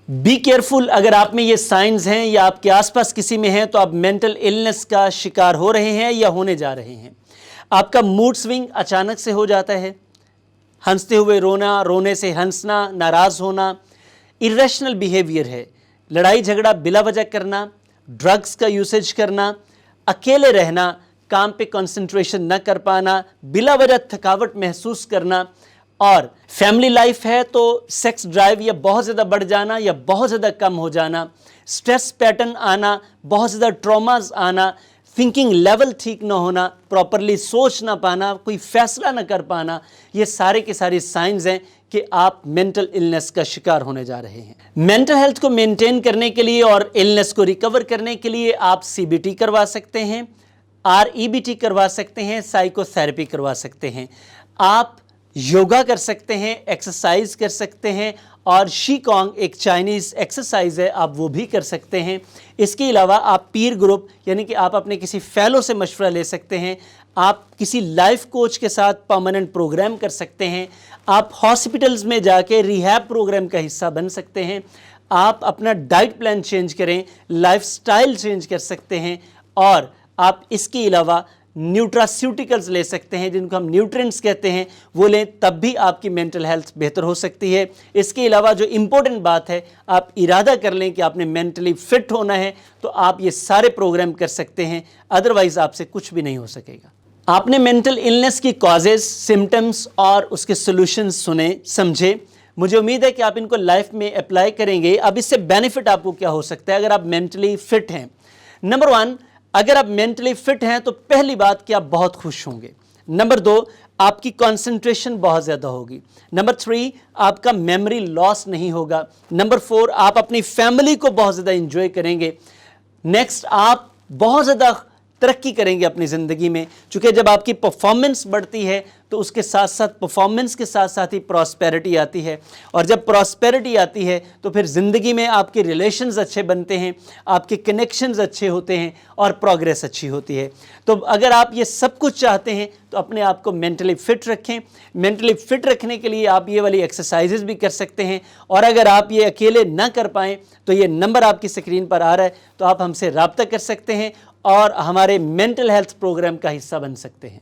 Be careful, अगर आप में ये साइंस हैं या आपके आसपास किसी में हैं तो आप मेंटल इलनेस का शिकार हो रहे हैं या होने जा रहे हैं। आपका मूड स्विंग अचानक से हो जाता है, हंसते हुए रोना, रोने से हंसना, नाराज़ होना, इरेशनल बिहेवियर है, लड़ाई झगड़ा बिला वजह करना, ड्रग्स का यूसेज करना, अकेले रहना, काम पे कंसंट्रेशन न कर पाना, बिला वजह थकावट महसूस करना, और फैमिली लाइफ है तो सेक्स ड्राइव या बहुत ज़्यादा बढ़ जाना या बहुत ज़्यादा कम हो जाना, स्ट्रेस पैटर्न आना, बहुत ज़्यादा ट्रॉमास आना, थिंकिंग लेवल ठीक ना होना, प्रॉपरली सोच ना पाना, कोई फैसला ना कर पाना, ये सारे के सारे साइंस हैं कि आप मेंटल इलनेस का शिकार होने जा रहे हैं। मेंटल हेल्थ को मेंटेन करने के लिए और इलनेस को रिकवर करने के लिए आप सीबीटी करवा सकते हैं, आरईबीटी करवा सकते हैं, साइकोथेरेपी करवा सकते हैं, आप योगा कर सकते हैं, एक्सरसाइज कर सकते हैं, और शीकोंग एक चाइनीज़ एक्सरसाइज है, आप वो भी कर सकते हैं। इसके अलावा आप पीर ग्रुप यानी कि आप अपने किसी फेलो से मशवरा ले सकते हैं, आप किसी लाइफ कोच के साथ परमानेंट प्रोग्राम कर सकते हैं, आप हॉस्पिटल्स में जाके रिहैब प्रोग्राम का हिस्सा बन सकते हैं, आप अपना डाइट प्लान चेंज करें, लाइफस्टाइल चेंज कर सकते हैं, और आप इसके अलावा न्यूट्रास्यूटिकल्स ले सकते हैं जिनको हम न्यूट्रिएंट्स कहते हैं, वो लें तब भी आपकी मेंटल हेल्थ बेहतर हो सकती है। इसके अलावा जो इम्पोर्टेंट बात है, आप इरादा कर लें कि आपने मेंटली फिट होना है तो आप ये सारे प्रोग्राम कर सकते हैं, अदरवाइज़ आपसे कुछ भी नहीं हो सकेगा। आपने मेंटल इलनेस की कॉजेज़, सिम्टम्स और उसके सॉल्यूशंस सुने, समझे। मुझे उम्मीद है कि आप इनको लाइफ में अप्लाई करेंगे। अब इससे बेनिफिट आपको क्या हो सकता है अगर आप मेंटली फिट हैं? नंबर 1, अगर आप मेंटली फिट हैं तो पहली बात कि आप बहुत खुश होंगे। नंबर 2, आपकी कंसंट्रेशन बहुत ज़्यादा होगी। नंबर 3, आपका मेमोरी लॉस नहीं होगा। नंबर 4, आप अपनी फैमिली को बहुत ज़्यादा एंजॉय करेंगे। नेक्स्ट, आप बहुत ज़्यादा तरक्की करेंगे अपनी ज़िंदगी में, चूँकि जब आपकी परफॉर्मेंस बढ़ती है तो उसके साथ साथ परफॉर्मेंस के साथ साथ ही प्रॉस्पेरिटी आती है, और जब प्रॉस्पेरिटी आती है तो फिर ज़िंदगी में आपके रिलेशंस अच्छे बनते हैं, आपके कनेक्शंस अच्छे होते हैं और प्रोग्रेस अच्छी होती है। तो अगर आप ये सब कुछ चाहते हैं तो अपने आप को मेंटली फ़िट रखें। मेंटली फ़िट रखने के लिए आप ये वाली एक्सरसाइजेज़ भी कर सकते हैं, और अगर आप ये अकेले ना कर पाएँ तो ये नंबर आपकी स्क्रीन पर आ रहा है, तो आप हमसे रब्ता कर सकते हैं और हमारे मेंटल हेल्थ प्रोग्राम का हिस्सा बन सकते हैं।